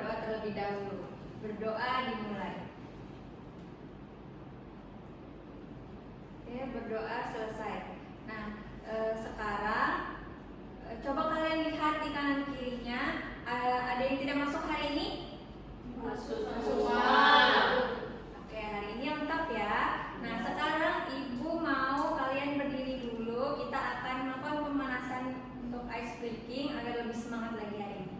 berdoa terlebih dahulu. Berdoa dimulai. Oke, berdoa selesai. Nah, sekarang coba kalian lihat di kanan kirinya, ada yang tidak masuk hari ini? Masuk semua. Oke, hari ini lengkap ya. Nah, sekarang Ibu mau kalian berdiri dulu. Kita akan melakukan pemanasan untuk ice breaking agar lebih semangat lagi hari ini.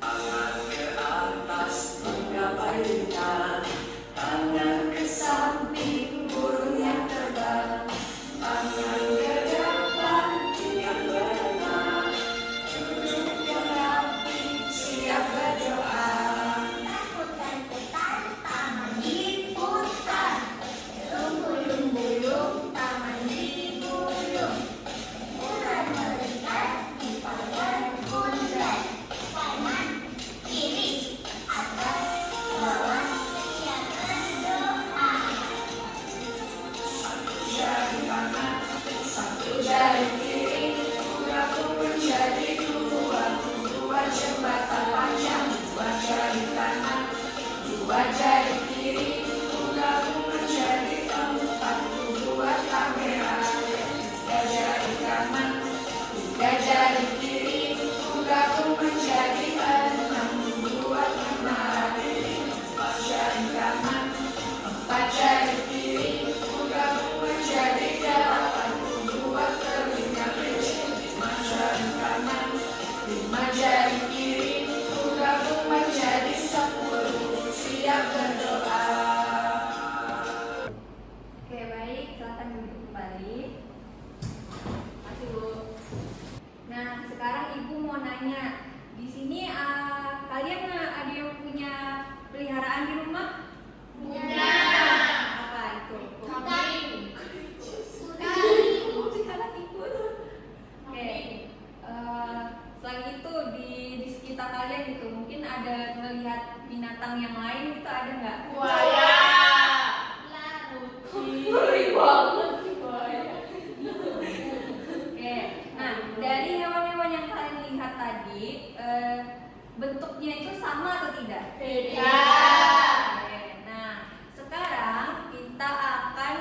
Tangan ke atas menggapai bintang, tangan ke samping burung yang terbang, tangan ke depan tidak berenang, duduk yang rapi siap berdoa. Putar-putar, taman diputar. Gulung-gulung, taman digulung. Bulan melihat di pagar bundar. Kanan, kiri, atas, bawah, siap berdoa. Satu jari kanan, satu jari kiri, gabung menjadi dua jembatan panjang. Dua jari kanan, dua jari kiri, gabung menjadi empat. Dua kamera, tiga jari kanan, tiga jari kiri, gabung menjadi enam. Dua menara diri, empat jari kanan, empat jari kiri, gabung menjadi delapan. Dua telinga kecil, lima jari kanan, lima jari kiri, gabung menjadi 10. Siap berdoa. Oke, baik, silakan duduk kembali. Masih Bu. Nah, sekarang Ibu mau nanya, di sini kalian ada yang punya peliharaan di rumah? Punya. Apa itu? Peliharaan tikus. Oke. Selain itu di sekitar kalian itu mungkin ada melihat binatang yang lain, itu ada nggak? Buaya. Ngeri banget sih buaya. Oke, nah dari hewan-hewan yang kalian lihat tadi, bentuknya itu sama atau tidak? Beda. Oke, nah sekarang kita akan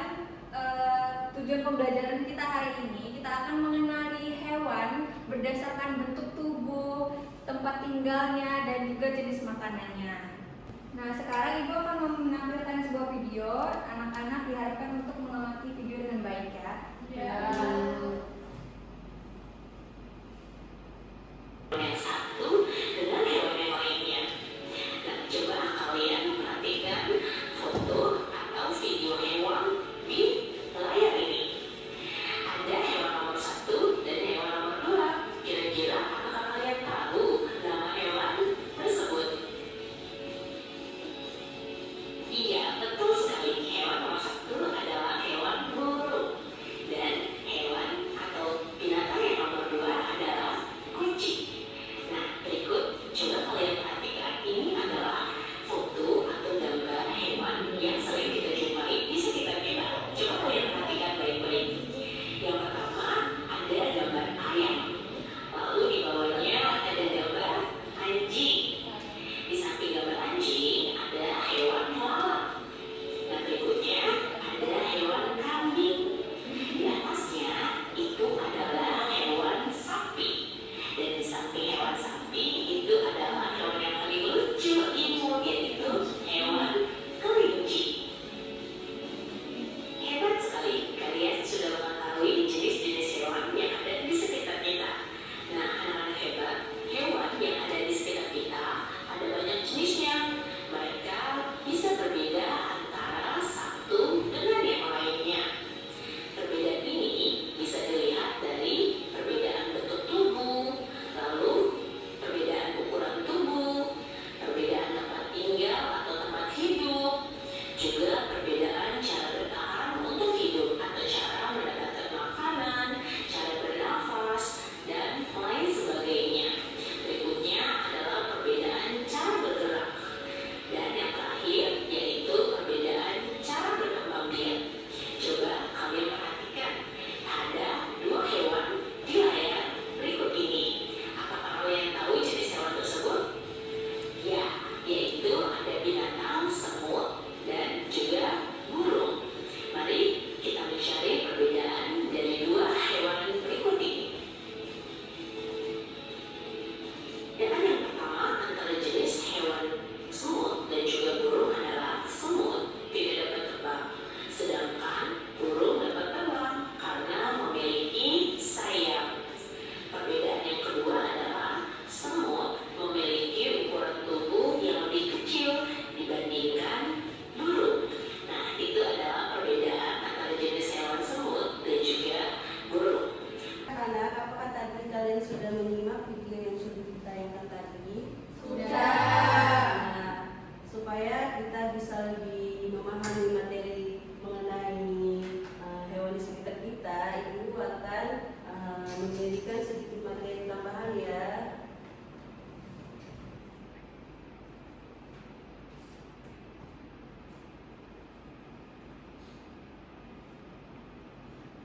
tujuan pembelajaran kita hari ini, kita akan mengenali hewan berdasarkan bentuk tubuh, tempat tinggalnya, dan juga jenis makanannya. Nah, sekarang Ibu akan menampilkan sebuah video. Anak-anak diharapkan untuk mengamati video dengan baik ya. Yang satu dengan hewan yang lainnya. Nah, coba kalian perhatikan foto atau video hewan di layar ini. Ada hewan nomor 1 dan hewan nomor 2. Kira-kira apakah kalian tahu nama hewan tersebut? Iya, betul sekali. Hewan nomor 1 adalah hewan burung dan hewan kalian sudah menyimak video yang sudah ditayangkan tadi? Sudah. Supaya kita bisa lebih memahami materi mengenai hewan di sekitar kita, Ibu akan memberikan sedikit materi tambahan ya.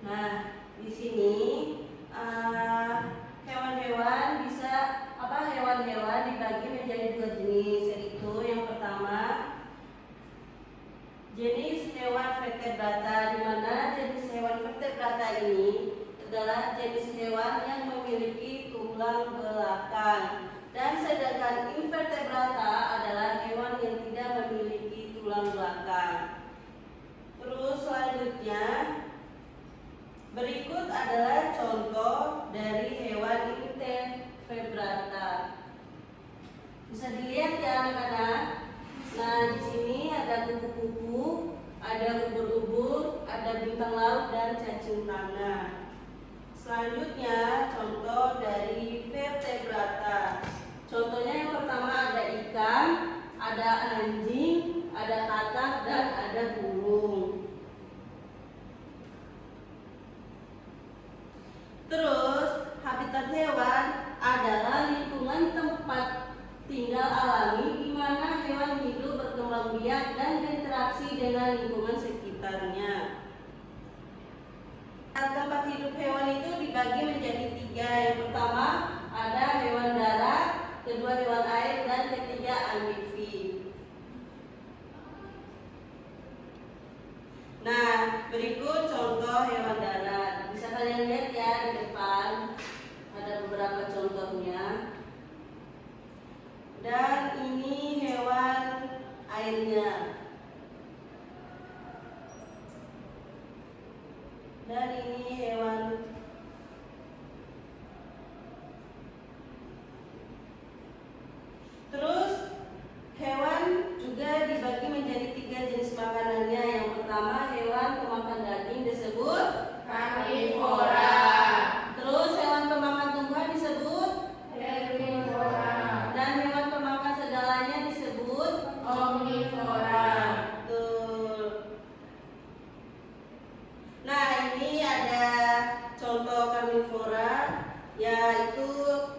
Nah, di sini hewan-hewan dibagi menjadi dua jenis, yaitu yang pertama jenis hewan vertebrata, di mana jenis hewan vertebrata ini adalah jenis hewan yang memiliki tulang belakang, dan sedangkan invertebrata adalah hewan yang tidak memiliki tulang belakang. Terus selanjutnya berikut adalah contoh dari hewan invertebrata. Bisa dilihat ya anak-anak. Nah, di sini ada kupu-kupu, ada ubur-ubur, ada bintang laut dan cacing tanah. Selanjutnya contoh dari vertebrata. Contohnya yang pertama ada ikan, ada anjing, ada katak dan ada burung. Terus habitat hewan adalah lingkungan tempat tinggal alami di mana hewan hidup, berkembang biak dan berinteraksi dengan lingkungan sekitarnya. Tempat hidup hewan itu dibagi menjadi 3. Yang pertama ada hewan darat, kedua hewan air, dan ketiga amfibi. Nah, berikut contoh hewan darat. Bisa kalian lihat ya di depan, ada beberapa contohnya. Dan ini hewan airnya. Dan ini hewan Terus hewan juga dibagi menjadi 3 jenis makanannya. Yang pertama hewan pemakan daging disebut Karnivora. Terus hewan pemakan tumbuhan disebut Herbivora. dan hewan pemakan segalanya disebut Omnivora. Betul. Nah, ini ada contoh karnivora, yaitu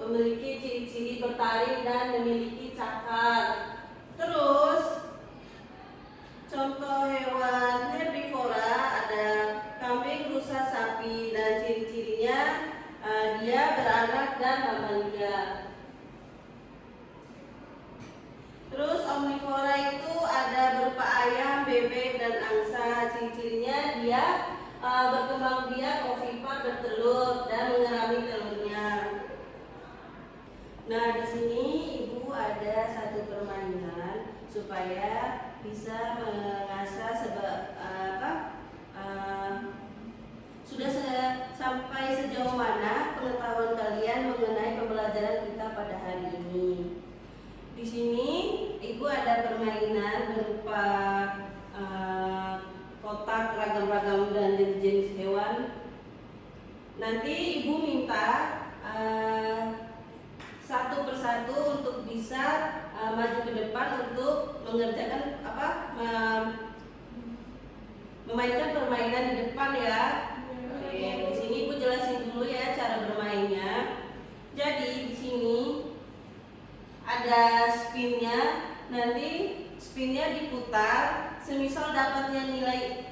memiliki ciri-ciri bertaring dan memiliki cakar. Terus contoh hewan herbivora ada kambing, rusa, sapi, dan ciri-cirinya dia beranak dan mamalia. Terus omnivora itu ada berupa ayam, bebek, dan angsa. Ciri-cirinya dia berkembang biak, ovipar, bertelur, dan mengerami telurnya. Nah, di sini Ibu ada satu permainan supaya bisa mengasah sampai sejauh mana pengetahuan kalian mengenai pembelajaran kita pada hari ini. Di sini Ibu ada permainan berupa kotak ragam-ragam dan jenis-jenis hewan. Nanti Ibu minta satu persatu untuk bisa maju ke depan untuk mengerjakan memainkan permainan di depan ya. Oke, di sini Ibu jelasin dulu ya cara bermainnya. Jadi di sini ada spinnya, nanti spinnya diputar, semisal dapatnya nilai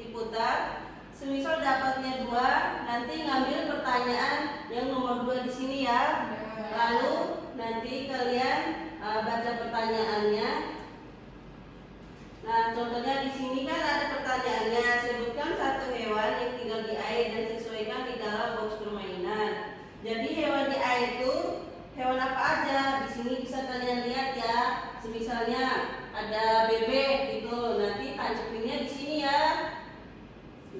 diputar, semisal dapatnya 2, nanti ngambil pertanyaan yang nomor 2 di sini ya. Lalu nanti kalian baca pertanyaannya. Nah, contohnya di sini kan ada pertanyaannya, sebutkan satu hewan yang tinggal di air dan sesuaikan di dalam box permainan. Jadi hewan di air itu hewan apa aja? Di sini bisa kalian lihat ya. Misalnya ada bebek gitu, nanti tancapinnya di sini ya.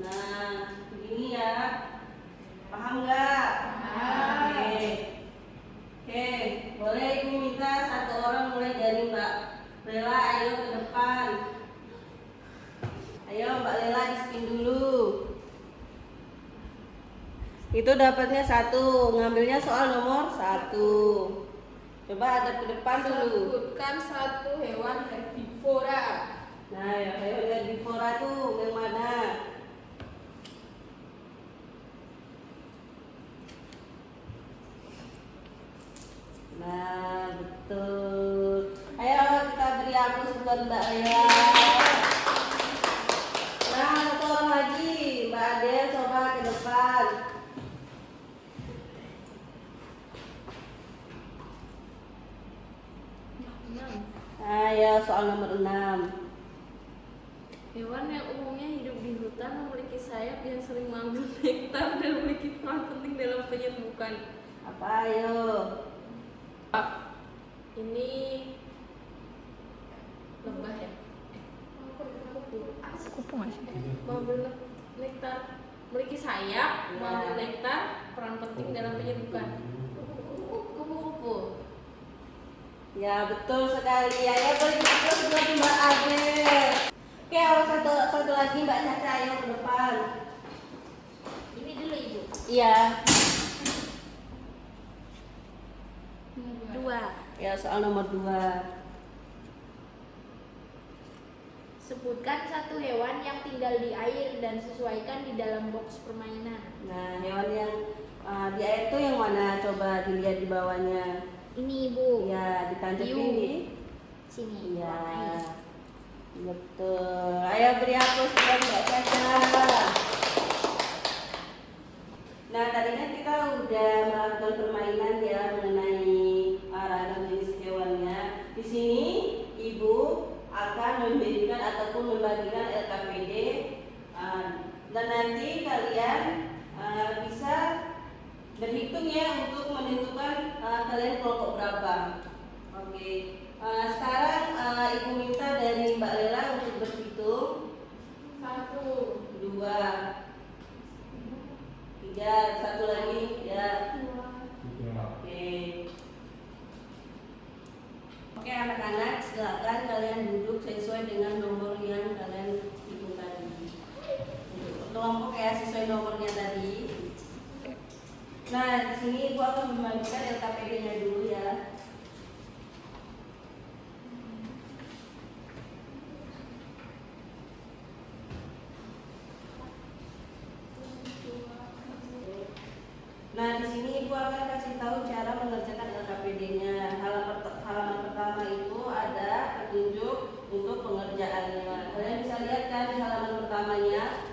Nah, begini ya. Paham nggak? Paham. Oke, boleh Ibu minta satu orang mulai dari Mbak Lela, ayo ke depan. Ayo Mbak Lela di spin dulu. Itu dapatnya 1. Ngambilnya soal nomor 1. Coba ada ke depan dulu. Sebutkan satu hewan herbivora. Nah, ya, hewan herbivora tuh yang mana? Nah, betul. Ayo kita beri aplaus buat Mbak Aya. Nah, satu orang lagi, Mbak Adel, coba ke depan. Ayo, soal nomor 6. Hewan yang umumnya hidup di hutan memiliki sayap yang sering mengambil nektar dan memiliki peran penting dalam penyerbukan. Apa ayo? Ini lebah ya? Kupu nggak sih? Mengambil nektar, memiliki sayap, mengambil nektar, peran penting dalam penyerbukan. Kupu-kupu. Ya, betul sekali. Ayo beri aplaus buat Mbak Adel. Oke, satu lagi Mbak Caca, ayo ke depan. Ini dulu Ibu. Iya. 2. Ya, soal nomor 2. Sebutkan satu hewan yang tinggal di air dan sesuaikan di dalam box permainan. Nah, hewan yang di air itu yang mana? Coba dilihat di bawahnya. Ini Ibu. Ya, ditancepin Hiu. di Sini. Iya. warnai. Betul. Ayo beri aplaus buat Mbak Caca. Nah, tadi kan kita udah melakukan permainan ya mengenai ragam jenis hewannya. Di sini Ibu akan memberikan ataupun membagikan LKPD dan nanti kalian bisa berhitung ya untuk menentukan kalian kelompok berapa. Oke. Sekarang Ibu minta dari Mbak Lela untuk berhitung 1, 2, 3, satu lagi ya. Oke. Oke anak-anak, silakan kalian duduk sesuai dengan nomor yang kalian hitung tadi. Kelompok ya sesuai nomornya tadi. Nah, di sini Ibu akan membagikan LKPD-nya dulu ya. Nah, di sini Ibu akan kasih tahu cara mengerjakan LKPD-nya. Halaman pertama itu ada petunjuk untuk pengerjaannya. Kalian bisa lihat kan di halaman pertamanya.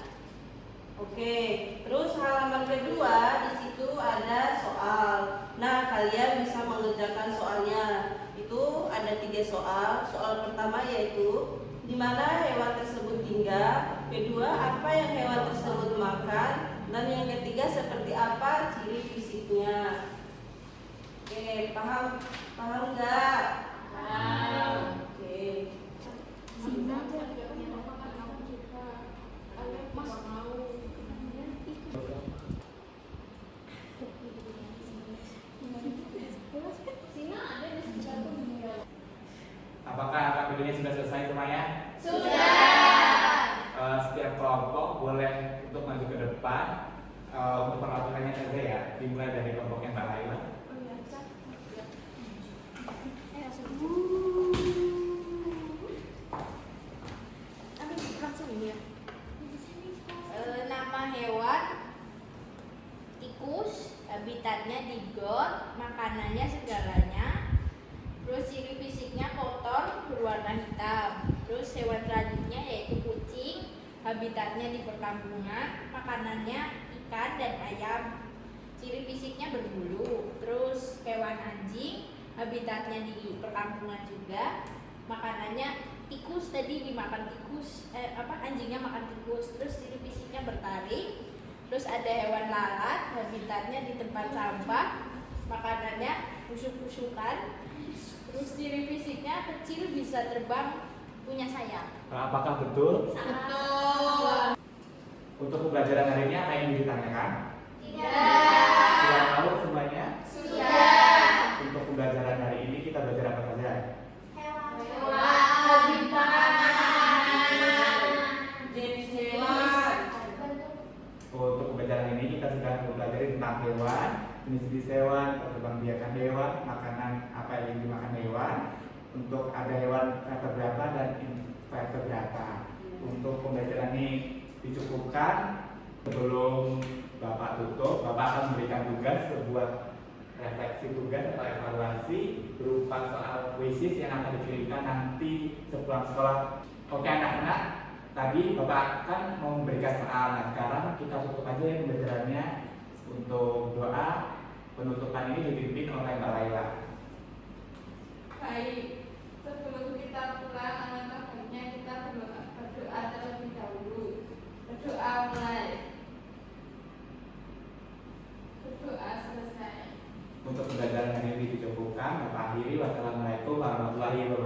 Oke, terus halaman kedua di situ ada soal. Nah, kalian bisa mengerjakan soalnya. Itu ada 3 soal. Soal pertama yaitu di mana hewan tersebut tinggal. Kedua, apa yang hewan tersebut makan. Dan yang ketiga, seperti apa ciri fisiknya. Oke, paham nggak? Paham. Oke. Apakah LKPD-nya sudah selesai semuanya? Setiap kelompok boleh untuk maju ke depan untuk peraturannya saja ya. Dimulai dari kelompoknya Mbak Laila. Nama hewan tikus, habitatnya di got, makanannya segalanya. Terus ciri fisiknya kotor, berwarna hitam. Terus hewan selanjutnya yaitu kucing, habitatnya di perkampungan, makanannya ikan dan ayam. Ciri fisiknya berbulu. Terus hewan anjing, habitatnya di perkampungan juga, makanannya tikus, tadi dimakan tikus, anjingnya makan tikus. Terus ciri fisiknya bertaring. Terus ada hewan lalat, habitatnya di tempat sampah, makanannya busuk-busukan. Terus ciri fisiknya kecil, bisa terbang, punya sayap. Apakah betul? Betul. Untuk pembelajaran hari ini apa yang ditanyakan? Tidak. Sudah tahu semuanya? Sudah. Untuk pembelajaran hari ini kita belajar apa saja? Hewan di Jenis hewan. Untuk pembelajaran ini kita sudah mempelajari tentang hewan, jenis-jenis hewan, perkembangbiakan hewan, makanan apa yang dimakan hewan, untuk ada hewan vertebrata dan invertebrata. Untuk pembelajaran ini dicukupkan. Sebelum Bapak tutup, Bapak akan memberikan tugas, sebuah refleksi tugas atau evaluasi berupa soal kuisis yang akan dikirimkan nanti sepulang sekolah. Oke anak-anak, tadi Bapak akan memberikan soal. Nah sekarang kita tutup aja ya pembelajarannya. Untuk doa penutupan ini dipimpin oleh Mbak Laila. Baik, sebelum kita pulang, alangkah baiknya kita berdoa terlebih dahulu. Berdoa mulai. Berdoa selesai. Untuk pembelajaran hari ini dicukupkan. Bapak akhiri. Wassalamualaikum warahmatullahi wabarakatuh.